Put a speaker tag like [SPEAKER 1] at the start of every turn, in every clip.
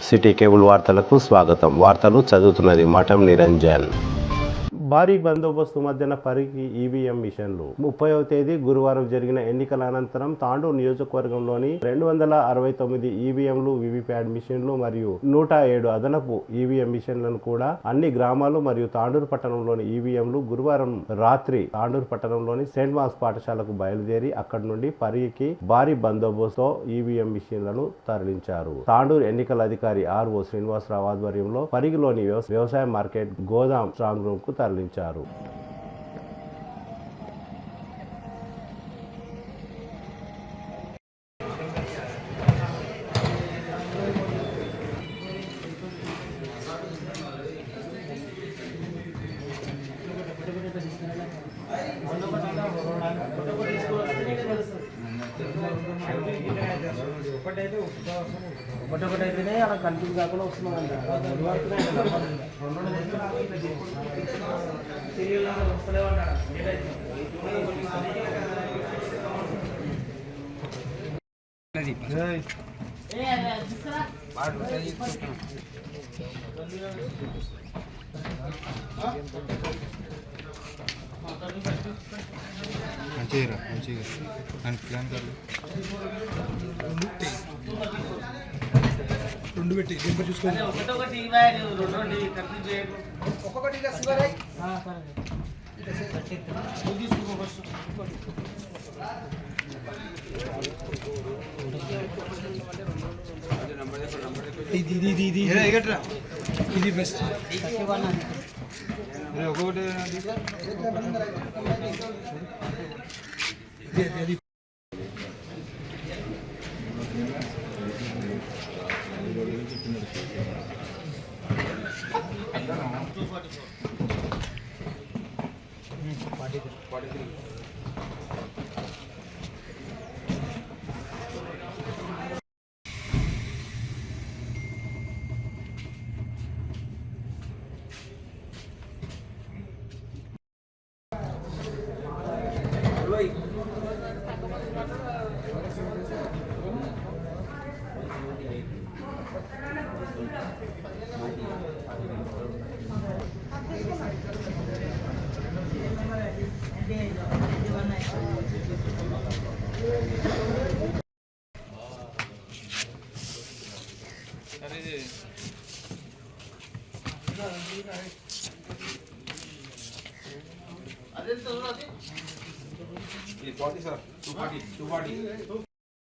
[SPEAKER 1] City cable వార్తలకు స్వాగతం. వార్తలు చదువుతున్నది మఠం నిరంజన్. భారీ బందోబస్తు మధ్యన పరిగి ఈవీఎం మిషన్లు 30వ తేదీ గురువారం జరిగిన ఎన్నికల అనంతరం తాండూరు నియోజకవర్గంలోని 269 ఈవీఎంలు, వివిప్యాట్ మిషన్లు మరియు 107 అదనపు ఈవీఎం మిషన్లను కూడా అన్ని గ్రామాలు మరియు తాండూరు పట్టణంలోని ఈవీఎంలు గురువారం రాత్రి తాండూరు పట్టణంలోని సెయింట్ మాస్ పాఠశాలకు బయలుదేరి అక్కడి నుండి పరిగికి భారీ బందోబస్తుతో ఈవీఎం మిషన్లను తరలించారు. తాండూరు ఎన్నికల అధికారి ఆర్ఓ శ్రీనివాసరావు ఆధ్వర్యంలో పరిగిలోని వ్యవసాయ మార్కెట్ గోదాం స్ట్రాంగ్ రూమ్ కు తరలించారు.
[SPEAKER 2] ఒకటైతేనే అలా కన్ఫ్యూజ్ కాకుండా వస్తున్నామండి.
[SPEAKER 3] మంచిగా అని ప్లాన్ కాదు. రెండు పెట్టి దీంట్లో చూసుకోండి. ఒక్కొక్కటి ఇది బెస్ట్. ఒక్కొక్కటి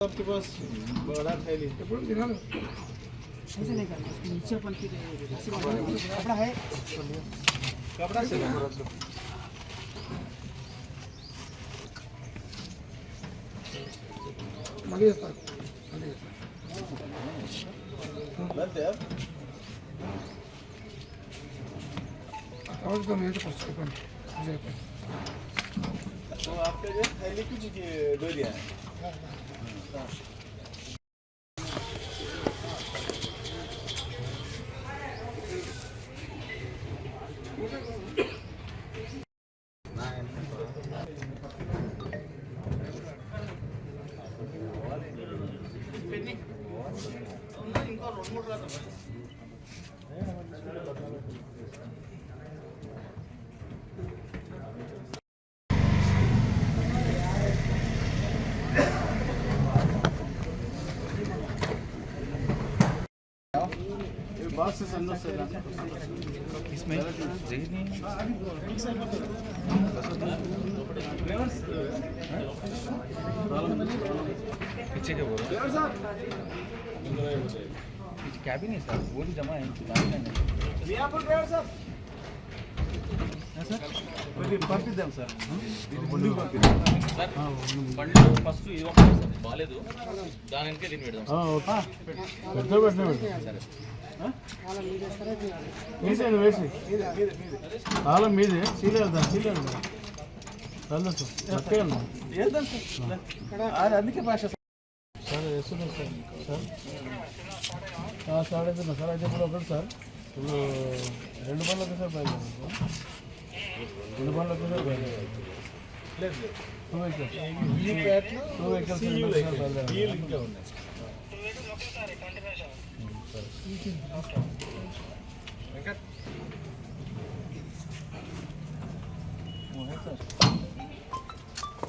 [SPEAKER 3] आपके पास बड़ा थैली ऐसे नहीं करना, नीचे अपन की कपड़ा है, कपड़ा से मलिए सर लगते हैं और तो मैं तो कुछ अपन तो आपके जो थैली की डोरिया है बात से संदो से इसमें पीछे क्या बोल रहे हैं कैबिन है सर, वो भी जमा है పంపిద్దాం సార్. బండ్లు ఫస్ట్ బాగాలేదు, దానికి దీన్ని పెడదాం. వేసి తాళం మీదే సీలేదు అందుకే భాష సార్ వేస్తున్నాం సార్. సార్ అవుతున్నా సార్. అయితే ఇప్పుడు ఒకటి సార్, ఇప్పుడు 2 బండ్లకు సార్ బయలుదేరాం. 2 బండ్లకు సార్ బయలుదేరాం. 2 వెహికల్స్ బయలుదేరాం.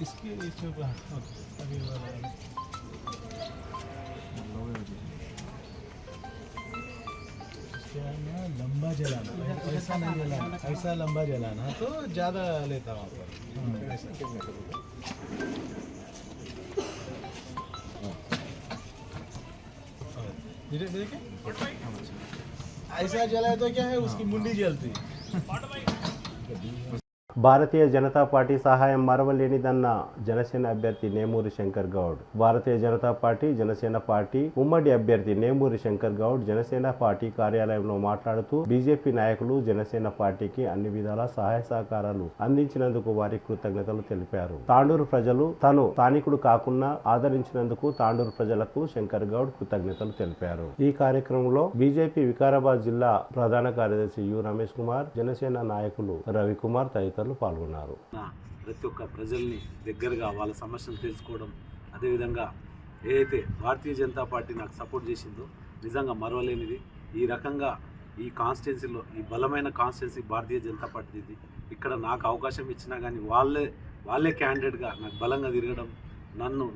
[SPEAKER 3] इसके इसके ऊपर अभी वाला लंबा जलाना, ऐसा नहीं जलाना, ऐसा लंबा जलाना तो ज़्यादा लेता वहाँ पर। धीरे धीरे ऐसा जलाए तो क्या है, उसकी मुंडी जलती है।
[SPEAKER 1] భారతీయ జనతా పార్టీ సహాయం మరవలేనిదన్న జనసేన అభ్యర్థి నేమూరి శంకర్ గౌడ్. భారతీయ జనతా పార్టీ జనసేన పార్టీ ఉమ్మడి అభ్యర్థి నేమూరి శంకర్ గౌడ్ జనసేన పార్టీ కార్యాలయంలో మాట్లాడుతూ బీజేపీ నాయకులు జనసేన పార్టీకి అన్ని విధాల సహాయ సహకారాలు అందించినందుకు వారి కృతజ్ఞతలు తెలిపారు. తాండూరు ప్రజలు తాను స్థానికుడు కాకుండా ఆదరించినందుకు తాండూరు ప్రజలకు శంకర్ గౌడ్ కృతజ్ఞతలు తెలిపారు. ఈ కార్యక్రమంలో బీజేపీ వికారాబాద్ జిల్లా ప్రధాన కార్యదర్శి యు రమేష్ కుమార్, జనసేన నాయకులు రవికుమార్ తదితరులు పాల్గొన్నారు.
[SPEAKER 4] ప్రతి ఒక్క ప్రజల్ని దగ్గరగా వాళ్ళ సమస్యలు తెలుసుకోవడం, అదేవిధంగా ఏదైతే భారతీయ జనతా పార్టీ నాకు సపోర్ట్ చేసిందో నిజంగా మరవలేనిది. ఈ రకంగా ఈ కాన్స్టిట్యున్సీలో ఈ బలమైన కాన్స్టిట్యున్సీ భారతీయ జనతా పార్టీది. ఇక్కడ నాకు అవకాశం ఇచ్చినా కానీ వాళ్ళే క్యాండిడేట్గా నాకు బలంగా తిరగడం,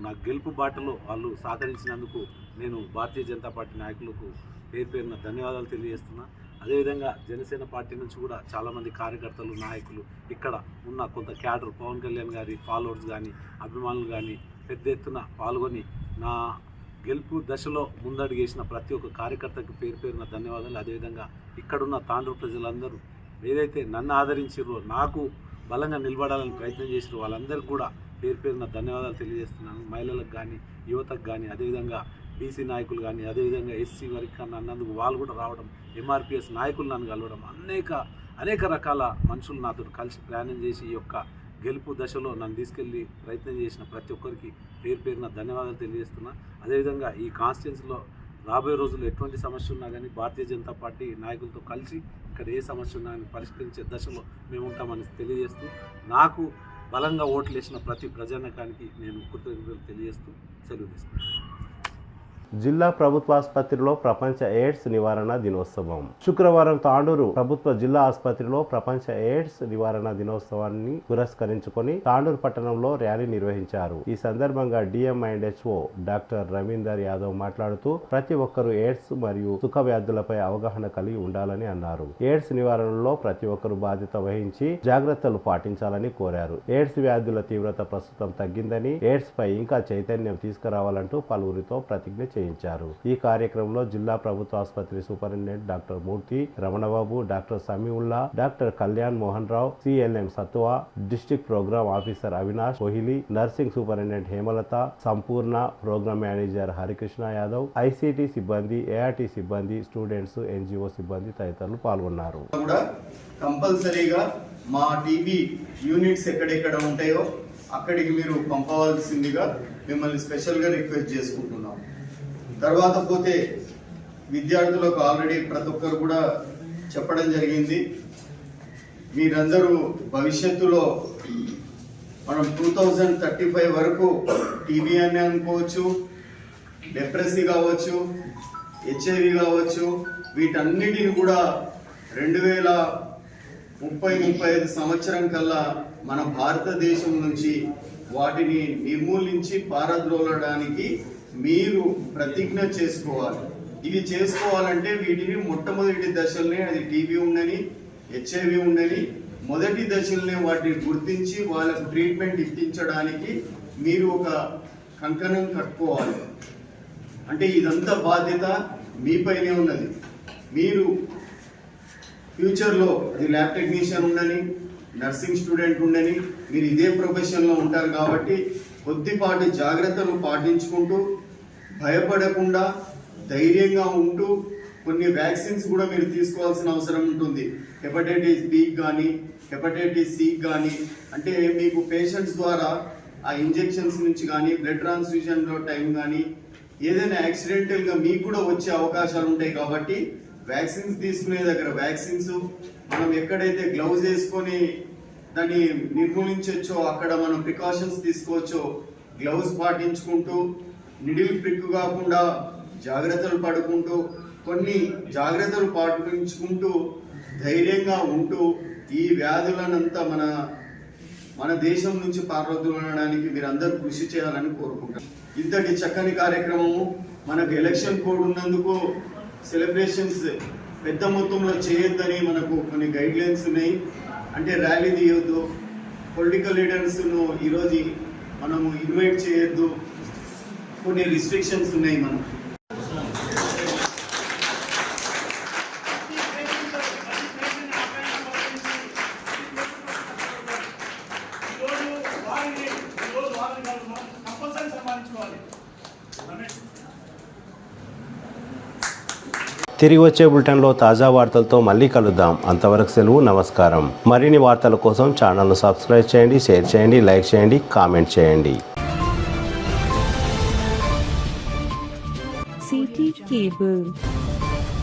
[SPEAKER 4] నా గెలుపు బాటలో వాళ్ళు సహకరించినందుకు నేను భారతీయ జనతా పార్టీ నాయకులకు పేరున ధన్యవాదాలు తెలియజేస్తున్నా. అదేవిధంగా జనసేన పార్టీ నుంచి కూడా చాలామంది కార్యకర్తలు, నాయకులు, ఇక్కడ ఉన్న కొంత క్యాడర్, పవన్ కళ్యాణ్ గారి ఫాలోవర్స్ కానీ, అభిమానులు కానీ పెద్ద ఎత్తున పాల్గొని నా గెలుపు దశలో ముందడుగేసిన ప్రతి ఒక్క కార్యకర్తకి పేరున ధన్యవాదాలు. అదేవిధంగా ఇక్కడున్న తాండూరు ప్రజలందరూ ఏదైతే నన్ను ఆదరించారో, నాకు బలంగా నిలబడాలని ప్రయత్నం చేసారో వాళ్ళందరికీ కూడా పేరున ధన్యవాదాలు తెలియజేస్తున్నాను. మహిళలకు కానీ, యువతకు కానీ, అదేవిధంగా బీసీ నాయకులు కానీ, అదేవిధంగా ఎస్సీ వరకు అన్నందుకు వాళ్ళు కూడా రావడం, ఎంఆర్పిఎస్ నాయకులు నన్ను కలవడం, అనేక రకాల మనుషులు నాతో కలిసి ప్రయాణం చేసి ఈ యొక్క గెలుపు దశలో నన్ను తీసుకెళ్ళి ప్రయత్నం చేసిన ప్రతి ఒక్కరికి పేరున ధన్యవాదాలు తెలియజేస్తున్నా. అదేవిధంగా ఈ కాన్స్టిట్యున్సీలో రాబోయే రోజుల్లో ఎటువంటి సమస్య ఉన్నా కానీ భారతీయ జనతా పార్టీ నాయకులతో కలిసి ఇక్కడ ఏ సమస్య ఉన్నా కానీ పరిష్కరించే దశలో మేము ఉంటామని తెలియజేస్తూ, నాకు బలంగా ఓట్లు వేసిన ప్రతి ప్రజానీకానికి నేను కృతజ్ఞతలు తెలియజేస్తూ సెలవు తీసుకుంటాను.
[SPEAKER 1] జిల్లా ప్రభుత్వ ఆసుపత్రిలో ప్రపంచ ఎయిడ్స్ నివారణ దినోత్సవం. శుక్రవారం తాండూరు ప్రభుత్వ జిల్లా ఆసుపత్రిలో ప్రపంచ ఎయిడ్స్ నివారణ దినోత్సవాన్ని పురస్కరించుకొని తాండూరు పట్టణంలో ర్యాలీ నిర్వహించారు. ఈ సందర్భంగా డిఎంఐండ్హెచ్ఓ డాక్టర్ రవీందర్ యాదవ్ మాట్లాడుతూ ప్రతి ఒక్కరూ ఎయిడ్స్ మరియు సుఖ వ్యాధులపై అవగాహన కలిగి ఉండాలని అన్నారు. ఎయిడ్స్ నివారణలో ప్రతి ఒక్కరూ బాధ్యత వహించి జాగ్రత్తలు పాటించాలని కోరారు. ఎయిడ్స్ వ్యాధుల తీవ్రత ప్రస్తుతం తగ్గిందని, ఎయిడ్స్ పై ఇంకా చైతన్యం తీసుకురావాలంటూ పలువురితో ప్రతిజ్ఞ చేయించారు. ఈ కార్యక్రమంలో జిల్లా ప్రభుత్వ ఆసుపత్రి superintendent doctor Murthy, Ramanababu, doctor Samiulla, doctor Kalyan Mohan Rao, CLM Satva, district programme officer Avinash Kohli, nursing superintendent Hemalatha, Sampurna, programme manager Harikrishna Yadav, ICT సిబ్బంది, ఏఆర్టీ సిబ్బంది, స్టూడెంట్స్, ఎన్జిఓ సిబ్బంది తదితరులు పాల్గొన్నారు.
[SPEAKER 5] కంపల్సరీగా మా టీబీ యూనిట్స్ ఎక్కడెక్కడ ఉంటాయో అక్కడికి మీరు పంపవలసిందిగా మిమ్మల్ని స్పెషల్గా రిక్వెస్ట్ చేసుకుంటున్నాం. తర్వాత పోతే విద్యార్థులకు ఆల్రెడీ ప్రతి ఒక్కరు కూడా చెప్పడం జరిగింది. మీరందరూ భవిష్యత్తులో మనం 2035 వరకు టీబీ అని అనుకోవచ్చు, డెప్రెసీ కావచ్చు, హెచ్ఐవి కావచ్చు, వీటన్నిటిని కూడా 2030-35 సంవత్సరం కల్లా మన భారతదేశం నుంచి వాటిని నిర్మూలించి పారద్రోలడానికి మీరు ప్రతిజ్ఞ చేసుకోవాలి. ఇవి చేసుకోవాలంటే వీటిని మొట్టమొదటి దశలనే, అది టీబీ ఉండని, హెచ్ఐవి ఉండని, మొదటి దశలనే వాటిని గుర్తించి వాళ్ళకు ట్రీట్మెంట్ ఇప్పించడానికి మీరు ఒక కంకణం కట్టుకోవాలి. అంటే ఇదంతా బాధ్యత మీపైనే ఉన్నది. మీరు ఫ్యూచర్లో అది ల్యాబ్ టెక్నీషియన్ ఉండని, నర్సింగ్ స్టూడెంట్ ఉండని, మీరు ఇదే ప్రొఫెషన్లో ఉంటారు కాబట్టి కొద్దిపాటి జాగ్రత్తలు పాటించుకుంటూ, భయపడకుండా ధైర్యంగా ఉంటూ, కొన్ని వ్యాక్సిన్స్ కూడా మీరు తీసుకోవాల్సిన అవసరం ఉంటుంది. హెపటైటిస్ బి కానీ, హెపటైటిస్ సి కానీ, అంటే మీకు పేషెంట్స్ ద్వారా ఆ ఇంజెక్షన్స్ నుంచి కానీ, బ్లడ్ ట్రాన్స్ఫ్యూజన్లో టైం కానీ, ఏదైనా యాక్సిడెంటల్గా మీకు కూడా వచ్చే అవకాశాలు ఉంటాయి. కాబట్టి వ్యాక్సిన్స్ తీసుకునే దగ్గర వ్యాక్సిన్స్, మనం ఎక్కడైతే గ్లౌజ్ వేసుకొని దాన్ని నిర్మూలించవచ్చో అక్కడ మనం ప్రికాషన్స్ తీసుకోవచ్చో గ్లౌజ్ పాటించుకుంటూ, నిడిల్ ప్రిక్ కాకుండా జాగ్రత్తలు పడుకుంటూ, కొన్ని జాగ్రత్తలు పాటించుకుంటూ ధైర్యంగా ఉంటూ ఈ వ్యాధులనంతా మన దేశం నుంచి పారద్రోలడానికి మీరందరూ కృషి చేయాలని కోరుకుంటాను. ఇంతటి చక్కని కార్యక్రమము మనకు ఎలక్షన్ కోడ్ ఉన్నందుకు సెలబ్రేషన్స్ పెద్ద మొత్తంలో చేయొద్దని మనకు కొన్ని గైడ్ లైన్స్ ఉన్నాయి. అంటే ర్యాలీ తీయొద్దు, పొలిటికల్ లీడర్స్ను ఈరోజు మనము ఇన్వైట్ చేయొద్దు, కొన్ని రిస్ట్రిక్షన్స్ ఉన్నాయి మనకు.
[SPEAKER 1] తిరిగి వచ్చే బులెటిన్లో తాజా వార్తలతో మళ్ళీ కలుద్దాం. అంతవరకు సెలవు, నమస్కారం. మరిన్ని వార్తల కోసం ఛానల్ను సబ్స్క్రైబ్ చేయండి, షేర్ చేయండి, లైక్ చేయండి, కామెంట్ చేయండి.
[SPEAKER 6] CT Cable.